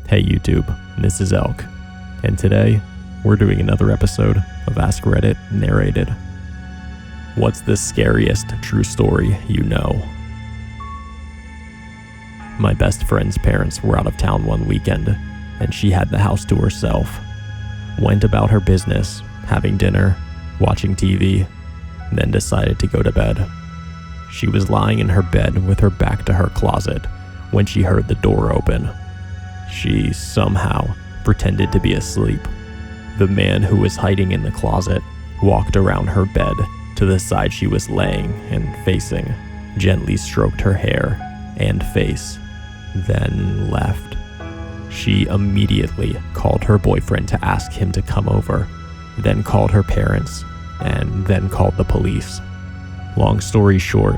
Hey YouTube, this is Elk, and today we're doing another episode of AskReddit Narrated. What's the scariest true story you know? My best friend's parents were out of town one weekend, and she had the house to herself. Went about her business, having dinner, watching TV, then decided to go to bed. She was lying in her bed with her back to her closet when she heard the door open. She somehow pretended to be asleep. The man who was hiding in the closet walked around her bed to the side she was laying and facing, gently stroked her hair and face, then left. She immediately called her boyfriend to ask him to come over, then called her parents, and then called the police. Long story short,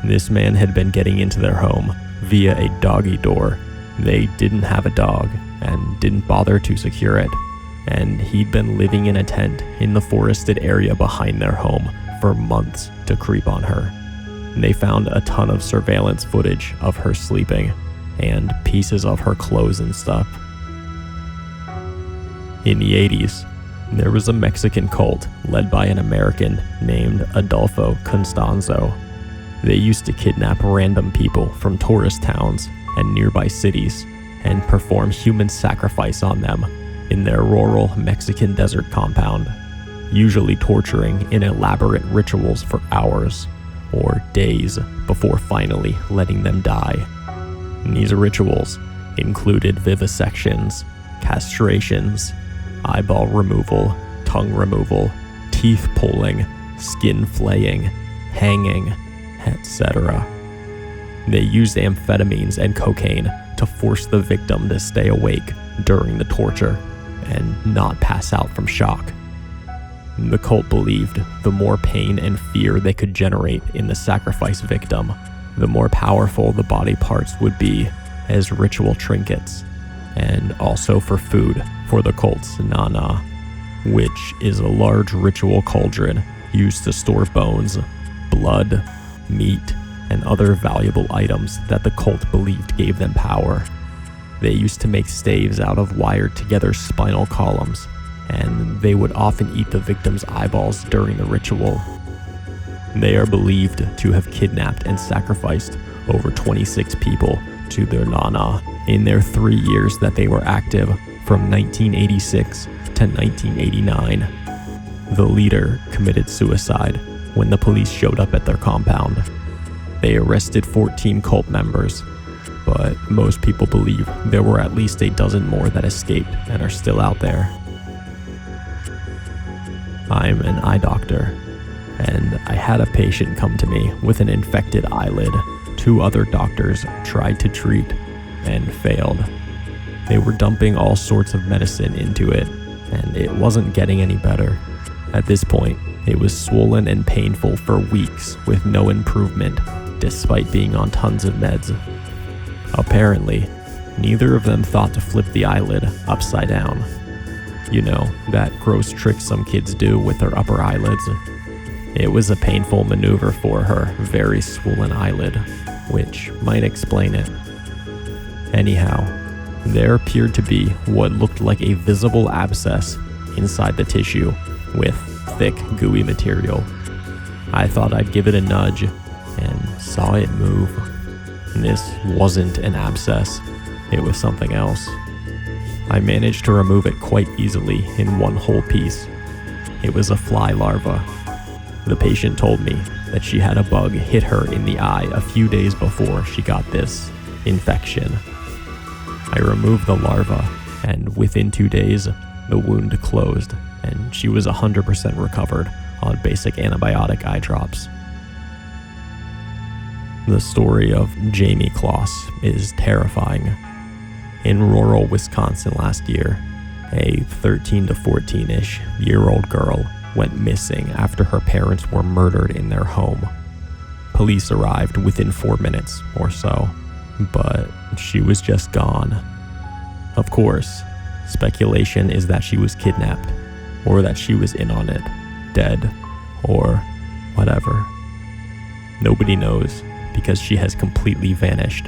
this man had been getting into their home via a doggy door. They didn't have a dog and didn't bother to secure it, and he'd been living in a tent in the forested area behind their home for months to creep on her. They found a ton of surveillance footage of her sleeping and pieces of her clothes and stuff. In the 80s, there was a Mexican cult led by an American named Adolfo Constanzo. They used to kidnap random people from tourist towns and nearby cities and perform human sacrifice on them in their rural Mexican desert compound, usually torturing in elaborate rituals for hours or days before finally letting them die. These rituals included vivisections, castrations, eyeball removal, tongue removal, teeth pulling, skin flaying, hanging, etc. They used amphetamines and cocaine to force the victim to stay awake during the torture and not pass out from shock. The cult believed the more pain and fear they could generate in the sacrifice victim, the more powerful the body parts would be as ritual trinkets, and also for food for the cult's nana, which is a large ritual cauldron used to store bones, blood, meat, and other valuable items that the cult believed gave them power. They used to make staves out of wired together spinal columns, and they would often eat the victim's eyeballs during the ritual. They are believed to have kidnapped and sacrificed over 26 people to their nana in their 3 years that they were active from 1986 to 1989. The leader committed suicide when the police showed up at their compound. They arrested 14 cult members, but most people believe there were at least a dozen more that escaped and are still out there. I'm an eye doctor, and I had a patient come to me with an infected eyelid. 2 other doctors tried to treat and failed. They were dumping all sorts of medicine into it, and it wasn't getting any better. At this point, it was swollen and painful for weeks with no improvement, despite being on tons of meds. Apparently, neither of them thought to flip the eyelid upside down. You know, that gross trick some kids do with their upper eyelids. It was a painful maneuver for her very swollen eyelid, which might explain it. Anyhow, there appeared to be what looked like a visible abscess inside the tissue with thick, gooey material. I thought I'd give it a nudge and saw it move. This wasn't an abscess, it was something else. I managed to remove it quite easily in one whole piece. It was a fly larva. The patient told me that she had a bug hit her in the eye a few days before she got this infection. I removed the larva, and within 2 days, the wound closed, and she was 100% recovered on basic antibiotic eye drops. The story of Jamie Kloss is terrifying. In rural Wisconsin last year, a 13 to 14-ish year old girl went missing after her parents were murdered in their home. Police arrived within 4 minutes or so, but she was just gone. Of course, speculation is that she was kidnapped, or that she was in on it, dead, or whatever. Nobody knows because she has completely vanished.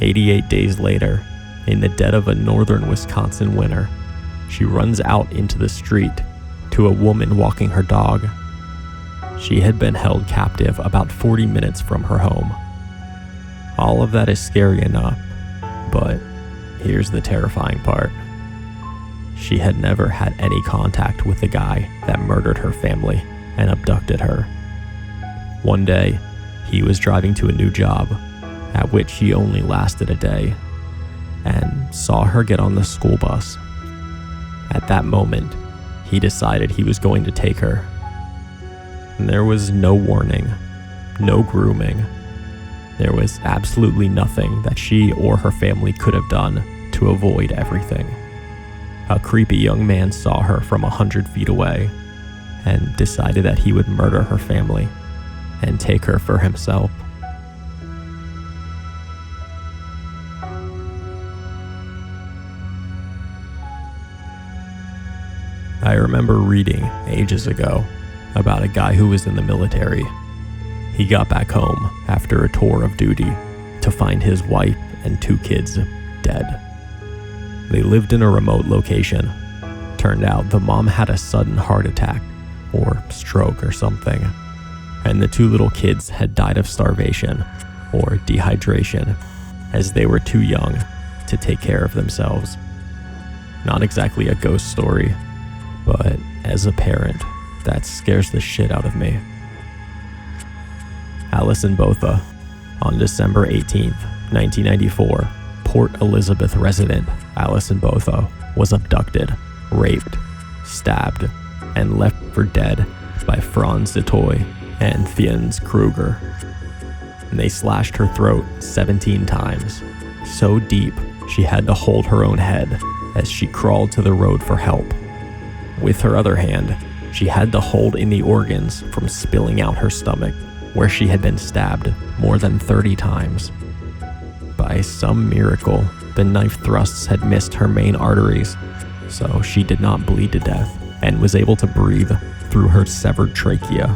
88 days later, in the dead of a northern Wisconsin winter, she runs out into the street to a woman walking her dog. She had been held captive about 40 minutes from her home. All of that is scary enough, but here's the terrifying part. She had never had any contact with the guy that murdered her family and abducted her. One day, he was driving to a new job, at which he only lasted a day, and saw her get on the school bus. At that moment, he decided he was going to take her. And there was no warning, no grooming. There was absolutely nothing that she or her family could have done to avoid everything. A creepy young man saw her from 100 feet away and decided that he would murder her family and take her for himself. I remember reading ages ago about a guy who was in the military. He got back home after a tour of duty to find his wife and 2 kids dead. They lived in a remote location. Turned out the mom had a sudden heart attack or stroke or something, and the 2 little kids had died of starvation or dehydration as they were too young to take care of themselves. Not exactly a ghost story, but as a parent, that scares the shit out of me. Allison Botha, on December 18th, 1994, Port Elizabeth resident Allison Botha was abducted, raped, stabbed, and left for dead by Franz Detoy and Fiennes Kruger. And they slashed her throat 17 times, so deep she had to hold her own head as she crawled to the road for help. With her other hand, she had to hold in the organs from spilling out her stomach, where she had been stabbed more than 30 times. By some miracle, the knife thrusts had missed her main arteries, so she did not bleed to death and was able to breathe through her severed trachea.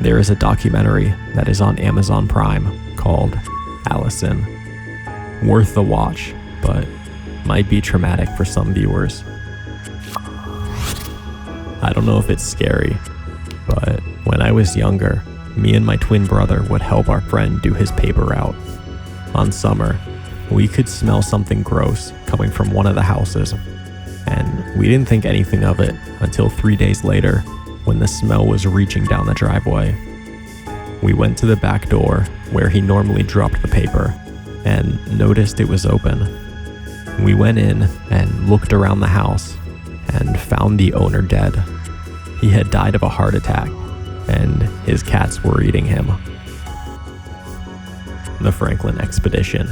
There is a documentary that is on Amazon Prime called Allison. Worth the watch, but might be traumatic for some viewers. I don't know if it's scary, but when I was younger, me and my twin brother would help our friend do his paper route. On summer, we could smell something gross coming from one of the houses, and we didn't think anything of it until 3 days later when the smell was reaching down the driveway. We went to the back door where he normally dropped the paper and noticed it was open. We went in and looked around the house and found the owner dead. He had died of a heart attack, and his cats were eating him. The Franklin expedition.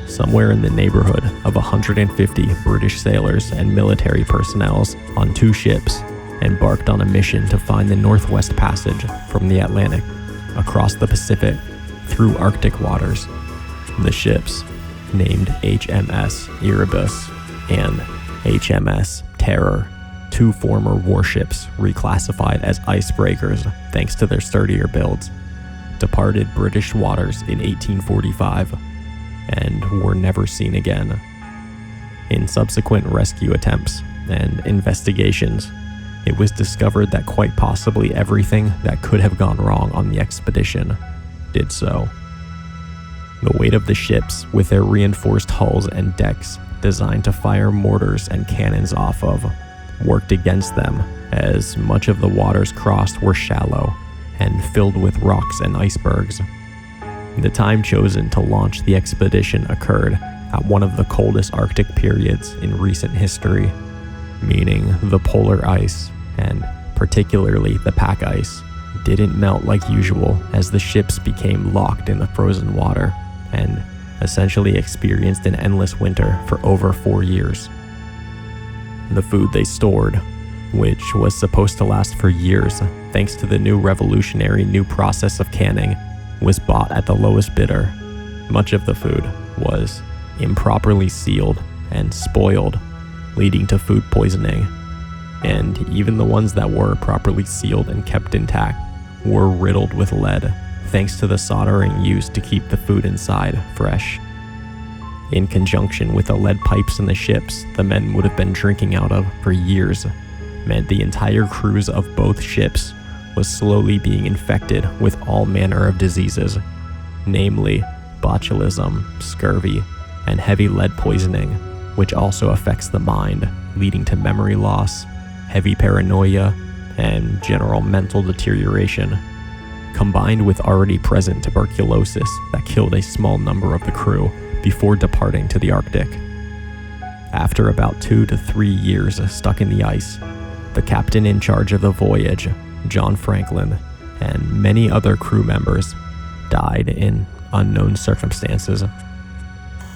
Somewhere in the neighborhood of 150 British sailors and military personnel on 2 ships embarked on a mission to find the Northwest Passage from the Atlantic across the Pacific through Arctic waters. The ships, named HMS Erebus and HMS Terror, 2 former warships reclassified as icebreakers thanks to their sturdier builds, departed British waters in 1845 and were never seen again. In subsequent rescue attempts and investigations, it was discovered that quite possibly everything that could have gone wrong on the expedition did so. The weight of the ships, with their reinforced hulls and decks designed to fire mortars and cannons off of, worked against them, as much of the waters crossed were shallow and filled with rocks and icebergs. The time chosen to launch the expedition occurred at one of the coldest Arctic periods in recent history, meaning the polar ice, and particularly the pack ice, didn't melt like usual as the ships became locked in the frozen water and essentially experienced an endless winter for over 4 years. The food they stored, which was supposed to last for years thanks to the revolutionary new process of canning, was bought at the lowest bidder. Much of the food was improperly sealed and spoiled, leading to food poisoning. And even the ones that were properly sealed and kept intact were riddled with lead, thanks to the soldering used to keep the food inside fresh. in conjunction with the lead pipes in the ships the men would have been drinking out of for years, meant the entire crews of both ships was slowly being infected with all manner of diseases, namely botulism, scurvy, and heavy lead poisoning, which also affects the mind, leading to memory loss, heavy paranoia, and general mental deterioration, combined with already present tuberculosis that killed a small number of the crew before departing to the Arctic. After about 2 to 3 years stuck in the ice, the captain in charge of the voyage, John Franklin, and many other crew members died in unknown circumstances,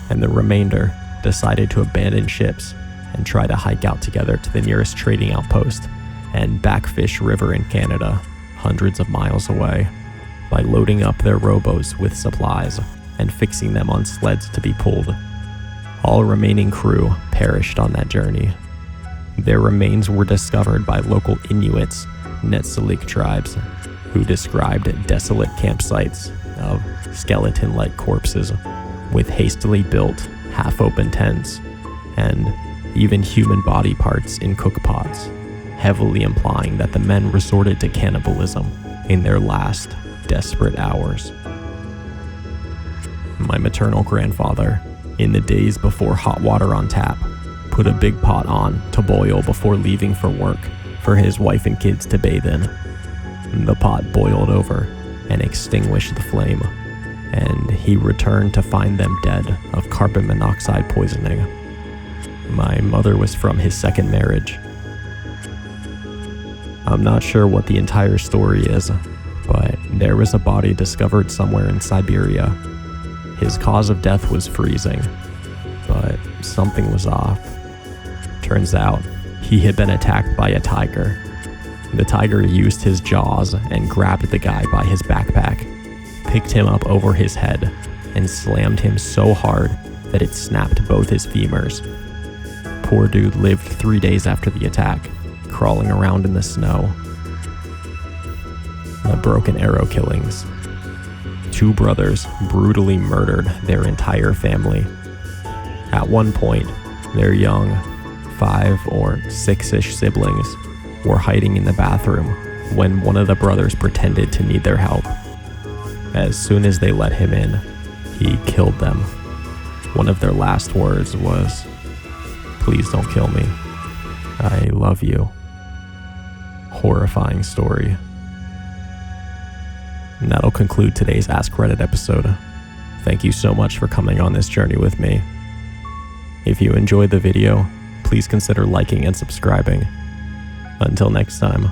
and the remainder decided to abandon ships and try to hike out together to the nearest trading outpost and Backfish River in Canada, hundreds of miles away, by loading up their rowboats with supplies and fixing them on sleds to be pulled. All remaining crew perished on that journey. Their remains were discovered by local Inuits, Netsulik tribes, who described desolate campsites of skeleton-like corpses with hastily built, half-open tents, and even human body parts in cookpots, heavily implying that the men resorted to cannibalism in their last desperate hours. My maternal grandfather, in the days before hot water on tap, put a big pot on to boil before leaving for work for his wife and kids to bathe in. The pot boiled over and extinguished the flame, and he returned to find them dead of carbon monoxide poisoning. My mother was from his second marriage. I'm not sure what the entire story is, but there was a body discovered somewhere in Siberia. His cause of death was freezing, but something was off. Turns out, he had been attacked by a tiger. The tiger used his jaws and grabbed the guy by his backpack, picked him up over his head, and slammed him so hard that it snapped both his femurs. Poor dude lived 3 days after the attack, crawling around in the snow. The Broken Arrow killings. 2 brothers brutally murdered their entire family. At one point, their young 5 or 6-ish siblings were hiding in the bathroom when one of the brothers pretended to need their help. As soon as they let him in, he killed them. One of their last words was, "Please don't kill me. I love you." Horrifying story. And that'll conclude today's AskReddit episode. Thank you so much for coming on this journey with me. If you enjoyed the video, please consider liking and subscribing. Until next time.